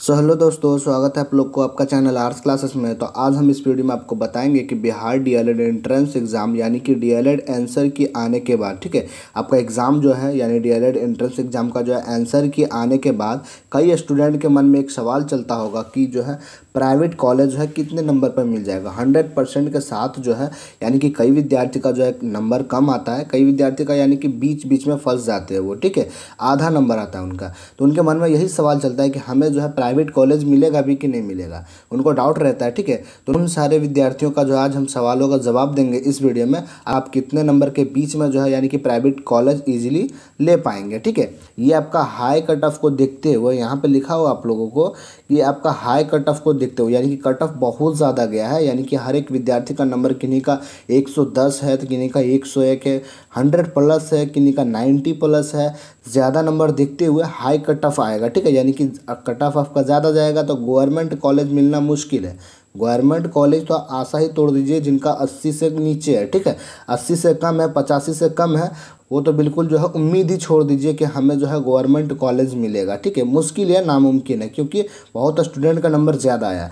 Hello दोस्तों, स्वागत है आप लोग को आपका चैनल आर्ट्स क्लासेस में। तो आज हम इस वीडियो में आपको बताएंगे कि बिहार डीएलएड एंट्रेंस एग्ज़ाम यानी कि डीएलएड आंसर की आने के बाद, ठीक है, आपका एग्ज़ाम जो है यानी डीएलएड एंट्रेंस एग्ज़ाम का जो है आंसर की आने के बाद कई स्टूडेंट के मन में एक सवाल चलता होगा कि जो है प्राइवेट कॉलेज जो है कितने नंबर पर मिल जाएगा 100% के साथ जो है। यानी कि कई विद्यार्थी का जो है नंबर कम आता है, कई विद्यार्थी का यानी कि बीच बीच में फंस जाते हैं वो, ठीक है, आधा नंबर आता है उनका। तो उनके मन में यही सवाल चलता है कि हमें जो है प्राइवेट कॉलेज मिलेगा भी कि नहीं मिलेगा, उनको डाउट रहता है, ठीक है। तो उन सारे विद्यार्थियों का जो आज हम सवालों का जवाब देंगे इस वीडियो में। आप कितने नंबर के बीच में जो है यानी कि प्राइवेट कॉलेज ईजिली ले पाएंगे, ठीक है। ये आपका हाई कट ऑफ को देखते हुए यहाँ पे लिखा हुआ आप लोगों को कि आपका हाई कट ऑफ को देखते हुए यानी कि कट ऑफ बहुत ज़्यादा गया है, यानी कि हर एक विद्यार्थी का नंबर किन्हीं का 110 है तो किन्हीं का 101 है, 100 प्लस है, किन्हीं का 90 प्लस है। ज़्यादा नंबर देखते हुए हाई कट ऑफ आएगा, ठीक है। यानी कि कट ऑफ आपका ज़्यादा जाएगा तो गवर्नमेंट कॉलेज मिलना मुश्किल है। गवर्नमेंट कॉलेज तो आशा ही तोड़ दीजिए जिनका 80 से नीचे है, ठीक है, 80 से कम है, 85 से कम है, वो तो बिल्कुल जो है उम्मीद ही छोड़ दीजिए कि हमें जो है गवर्नमेंट कॉलेज मिलेगा, ठीक है। मुश्किल है, नामुमकिन है, क्योंकि बहुत स्टूडेंट का नंबर ज़्यादा आया।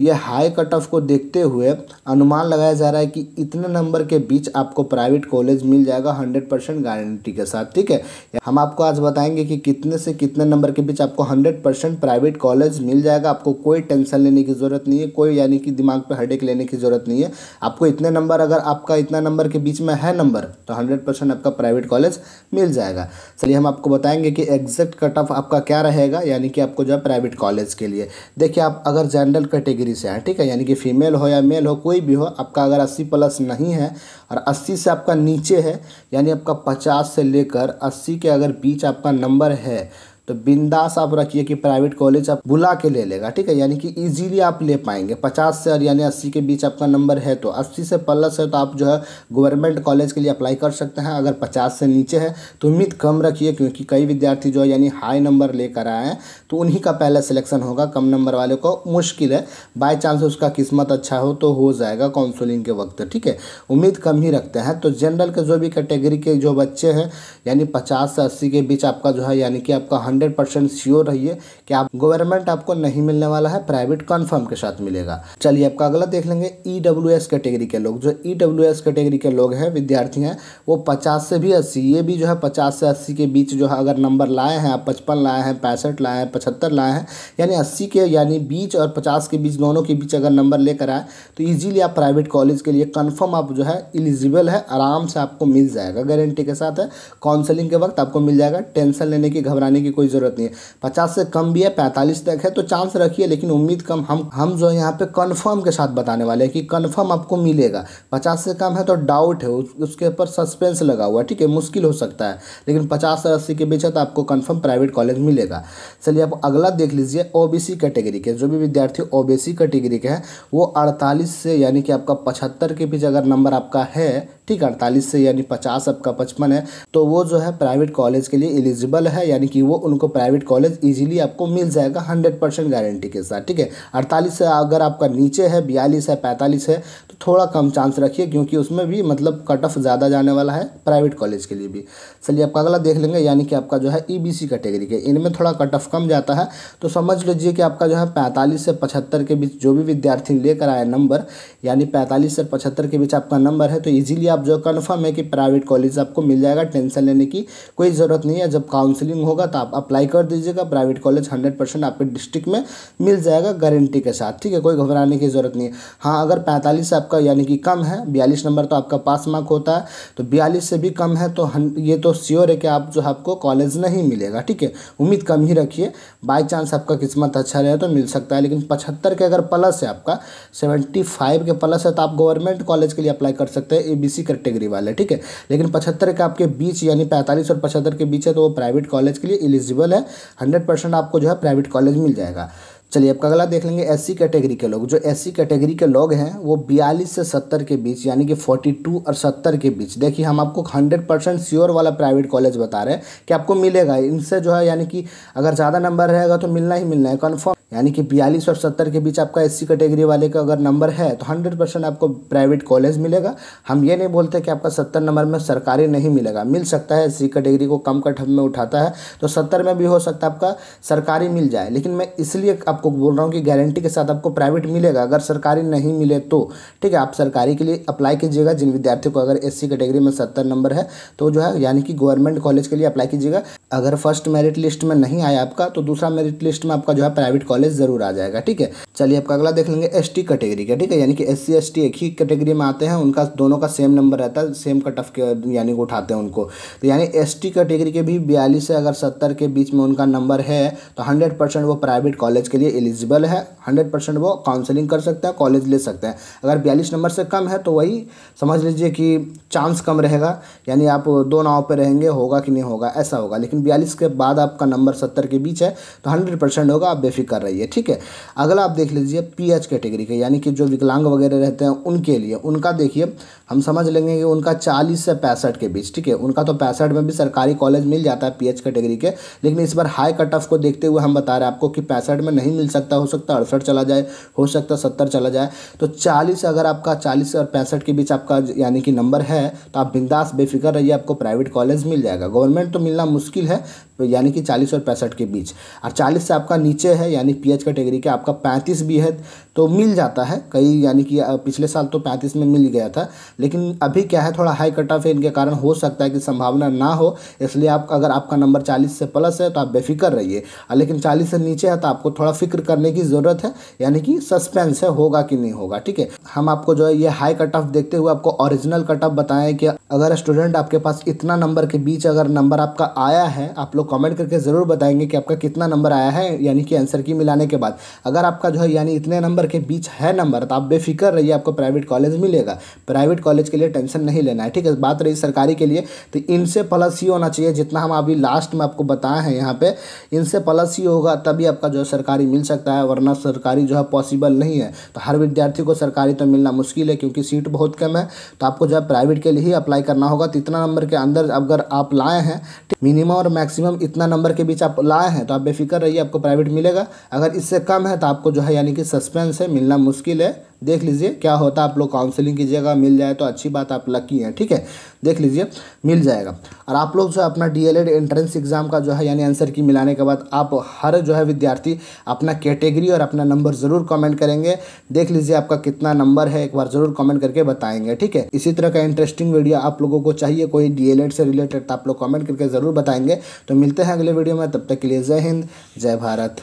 ये हाई कट ऑफ को देखते हुए अनुमान लगाया जा रहा है कि इतने नंबर के बीच आपको प्राइवेट कॉलेज मिल जाएगा 100% गारंटी के साथ, ठीक है। हम आपको आज बताएंगे कि कितने से कितने नंबर के बीच आपको 100% प्राइवेट कॉलेज मिल जाएगा। आपको कोई टेंशन लेने की ज़रूरत नहीं है, कोई यानी कि दिमाग पे हेडेक लेने की ज़रूरत नहीं है। आपको इतने नंबर, अगर आपका इतना नंबर के बीच में है नंबर, तो 100% आपका प्राइवेट कॉलेज मिल जाएगा। चलिए हम आपको बताएंगे कि एग्जैक्ट कट ऑफ आपका क्या रहेगा, यानी कि आपको जो है प्राइवेट कॉलेज के लिए। देखिए, आप अगर जनरल कैटेगरी से है, ठीक है, यानी कि फीमेल हो या मेल हो, कोई भी हो, आपका अगर 80 प्लस नहीं है और 80 से आपका नीचे है, यानी आपका 50 से लेकर 80 के अगर बीच आपका नंबर है, तो बिंदास आप रखिए कि प्राइवेट कॉलेज आप बुला के ले लेगा, ठीक है। यानी कि इजीली आप ले पाएंगे। 50 से और यानी 80 के बीच आपका नंबर है तो 80 से प्लस है तो आप जो है गवर्नमेंट कॉलेज के लिए अप्लाई कर सकते हैं। अगर 50 से नीचे है तो उम्मीद कम रखिए, क्योंकि कई विद्यार्थी जो है यानी हाई नंबर लेकर आए हैं तो उन्हीं का पहला सिलेक्शन होगा। कम नंबर वाले को मुश्किल है, बाई चांस उसका किस्मत अच्छा हो तो हो जाएगा काउंसलिंग के वक्त, ठीक है। उम्मीद कम ही रखते हैं। तो जनरल के जो भी कैटेगरी के जो बच्चे हैं यानी 50 से 80 के बीच आपका जो है यानी कि आपका 100% श्योर रहिए कि आप गवर्नमेंट आपको नहीं मिलने वाला है, प्राइवेट कंफर्म के साथ मिलेगा। चलिए आपका अगला देख लेंगे। ईडब्ल्यूएस कैटेगरी के लोग, जो ईडब्ल्यूएस कैटेगरी के लोग हैं, विद्यार्थी हैं, वो 50 से भी 80, ये भी जो है 50 से 80 के बीच जो है अगर नंबर लाए हैं आप, 55 लाए हैं, 65 लाए हैं, 75 लाए हैं, यानी 80 के यानी बीच और 50 के बीच, दोनों के बीच अगर नंबर लेकर आए तो ईजिली आप प्राइवेट कॉलेज के लिए कन्फर्म आप जो है एलिजिबल है, आराम से आपको मिल जाएगा, गारंटी के साथ है। काउंसलिंग के वक्त आपको मिल जाएगा, टेंशन लेने की, घबराने की कोई ज़रूरत नहीं है। 50 से कम भी है, 45 तक है तो चांस रखिए, लेकिन उम्मीद कम। हम जो यहाँ पे कंफर्म के साथ बताने वाले हैं कि कंफर्म आपको मिलेगा। 50 से कम है तो डाउट है, उसके ऊपर सस्पेंस लगा हुआ है, ठीक है, मुश्किल हो सकता है, लेकिन 50 से 80 के बीच है तो आपको कंफर्म प्राइवेट कॉलेज मिलेगा। चलिए आप अगला देख लीजिए। ओबीसी कैटेगरी के जो भी विद्यार्थी ओबीसी कैटेगरी के हैं वो 48 से यानी कि आपका 75 के बीच अगर नंबर आपका है, ठीक है, 48 से यानी 50 आपका 55 है, तो वो जो है प्राइवेट कॉलेज के लिए एलिजिबल है, यानी कि वो उनको प्राइवेट कॉलेज इजीली आपको मिल जाएगा 100% गारंटी के साथ, ठीक है। 48 से अगर आपका नीचे है, 42 है, 45 है, तो थोड़ा कम चांस रखिए, क्योंकि उसमें भी मतलब कट ऑफ ज़्यादा जाने वाला है प्राइवेट कॉलेज के लिए भी। चलिए आपका अगला देख लेंगे, यानी कि आपका जो है ईबीसी कैटेगरी के, इनमें थोड़ा कट ऑफ कम जाता है। तो समझ लीजिए कि आपका जो है 45 से 75 के बीच जो भी विद्यार्थी लेकर आए नंबर, यानी 45 से 75 के बीच आपका नंबर है, तो ईजिली आप जो कन्फर्म है कि प्राइवेट कॉलेज आपको मिल जाएगा, टेंशन लेने की कोई ज़रूरत नहीं है। जब काउंसलिंग होगा तो आप अप्लाई कर दीजिएगा, प्राइवेट कॉलेज 100% आपके डिस्ट्रिक्ट में मिल जाएगा गारंटी के साथ, ठीक है, कोई घबराने की ज़रूरत नहीं है। हाँ, अगर 45 आपका यानी कि कम है, 42 नंबर तो आपका पास मार्क होता है, तो 42 से भी कम है तो ये तो श्योर है कि आप जो आपको कॉलेज नहीं मिलेगा, ठीक है, उम्मीद कम ही रखिए। बाई चांस आपका किस्मत अच्छा रहे तो मिल सकता है, लेकिन 75 के अगर प्लस है, आपका 75 के प्लस है, तो आप गवर्नमेंट कॉलेज के लिए अप्लाई कर सकते हैं, एबीसी कैटेगरी वाले, ठीक है। लेकिन 75 के आपके बीच यानी 45 और 75 के बीच है तो वो प्राइवेट कॉलेज के लिए एलिजिबल है, 100% आपको जो है प्राइवेट कॉलेज मिल जाएगा। चलिए आपका अगला देख लेंगे। एससी कैटेगरी के लोग, जो एससी कैटेगरी के लोग हैं वो 42 से 70 के बीच यानी कि 42 और 70 के बीच, देखिए हम आपको 100% श्योर वाला प्राइवेट कॉलेज बता रहे हैं कि आपको मिलेगा। इनसे जो है यानी कि अगर ज़्यादा नंबर रहेगा तो मिलना ही मिलना है, कन्फर्म। यानी कि 42 और 70 के बीच आपका एससी कैटेगरी वाले का अगर नंबर है तो 100% आपको प्राइवेट कॉलेज मिलेगा। हम ये नहीं बोलते कि आपका 70 नंबर में सरकारी नहीं मिलेगा, मिल सकता है। एससी कैटेगरी को कम कट में उठाता है तो 70 में भी हो सकता है आपका सरकारी मिल जाए, लेकिन मैं इसलिए आपको बोल रहा हूँ कि गारंटी के साथ आपको प्राइवेट मिलेगा। अगर सरकारी नहीं मिले तो ठीक है, आप सरकारी के लिए अप्लाई कीजिएगा। जिन विद्यार्थियों को अगर एससी कैटेगरी में 70 नंबर है तो जो है यानी कि गवर्नमेंट कॉलेज के लिए अप्लाई कीजिएगा। अगर फर्स्ट मेरिट लिस्ट में नहीं आया आपका तो दूसरा मेरिट लिस्ट में आपका जो है प्राइवेट कॉलेज जरूर आ जाएगा। ठीक है, चलिए आपका अगला देख लेंगे एसटी कैटेगरी का। ठीक है, यानी कि एससी एसटी एक ही कैटेगरी में आते हैं, उनका दोनों का सेम नंबर रहता है, सेम कट ऑफ के यानी उठाते हैं उनको। तो यानी एसटी कैटेगरी के भी 42 से अगर 70 के बीच में उनका नंबर है तो 100% वो प्राइवेट कॉलेज के लिए एलिजिबल है। 100% वो काउंसलिंग कर सकते हैं, कॉलेज ले सकते हैं। अगर 42 नंबर से कम है तो वही समझ लीजिए कि चांस कम रहेगा, यानी आप दो नाव पे रहेंगे, होगा कि नहीं होगा ऐसा होगा। लेकिन 42 के बाद आपका नंबर 70 के बीच है तो 100% होगा, आप बेफिक्र रहिए। ठीक है, अगला आप देख लीजिए पीएच कैटेगरी के, यानी कि जो विकलांग वगैरह रहते हैं उनके लिए। उनका देखिए हम समझ लेंगे कि उनका 40 से 65 के बीच। ठीक है, उनका तो 65 में भी सरकारी कॉलेज मिल जाता है पीएच कैटेगरी के, लेकिन इस बार हाई कट ऑफ को देखते हुए हम बता रहे हैं आपको कि 65 में नहीं मिल सकता, हो सकता 68 चला जाए, हो सकता 70 चला जाए। तो 40 अगर आपका 40 और 65 के बीच आपका यानी कि नंबर है तो आप बिंदास बेफिक्र रहिए, आपको प्राइवेट कॉलेज मिल जाएगा। गवर्नमेंट तो मिलना मुश्किल है, यानी कि 40 और 65 के बीच। और 40 से आपका नीचे है यानी पीएच कैटेगरी के आपका 35 भी है तो मिल जाता है कई, यानी कि पिछले साल तो 35 में मिल गया था, लेकिन अभी क्या है थोड़ा हाई कट ऑफ है, इनके कारण हो सकता है कि संभावना ना हो। इसलिए आप अगर आपका नंबर 40 से प्लस है तो आप बेफिक्र रहिए, लेकिन 40 से नीचे है तो आपको थोड़ा फिक्र करने की ज़रूरत है, यानी कि सस्पेंस है, होगा कि नहीं होगा। ठीक है, हम आपको जो है ये हाई कट ऑफ देखते हुए आपको ओरिजिनल कट ऑफ बताएं कि अगर स्टूडेंट आपके पास इतना नंबर के बीच अगर नंबर आपका आया है, आप लोग कमेंट करके ज़रूर बताएंगे कि आपका कितना नंबर आया है, यानी कि आंसर की मिलाने के बाद। अगर आपका जो है यानी इतने नंबर के बीच है नंबर तो आप बेफिक्र रहिए, आपको प्राइवेट कॉलेज मिलेगा। प्राइवेट कॉलेज के लिए टेंशन नहीं लेना है। ठीक है, बात रही सरकारी के लिए तो इनसे प्लस ही होना चाहिए, जितना हम अभी लास्ट में आपको बताए हैं यहाँ पे, इनसे प्लस ही होगा तभी आपका जो है सरकारी मिल सकता है, वरना सरकारी जो है पॉसिबल नहीं है। तो हर विद्यार्थी को सरकारी तो मिलना मुश्किल है क्योंकि सीट बहुत कम है, तो आपको जो है प्राइवेट के लिए ही अप्लाई करना होगा। तो इतना नंबर के अंदर अगर आप लाए हैं, मिनिमम और मैक्सिमम इतना नंबर के बीच आप लाए हैं तो आप बेफिक्र रहिए, आपको प्राइवेट मिलेगा। अगर इससे कम है तो आपको जो है यानी कि सस्पेंस है, मिलना मुश्किल है। देख लीजिए क्या होता है, आप लोग काउंसलिंग कीजिएगा, मिल जाए तो अच्छी बात, आप लकी हैं। ठीक है, देख लीजिए मिल जाएगा। और आप लोग जो है अपना डीएलएड एंट्रेंस एग्जाम का जो है यानी आंसर की मिलाने के बाद आप हर जो है विद्यार्थी अपना कैटेगरी और अपना नंबर ज़रूर कमेंट करेंगे। देख लीजिए आपका कितना नंबर है, एक बार ज़रूर कमेंट करके बताएंगे। ठीक है, इसी तरह का इंटरेस्टिंग वीडियो आप लोगों को चाहिए कोई डीएलएड से रिलेटेड तो आप लोग कमेंट करके ज़रूर बताएंगे। तो मिलते हैं अगले वीडियो में, तब तक के लिए जय हिंद, जय भारत।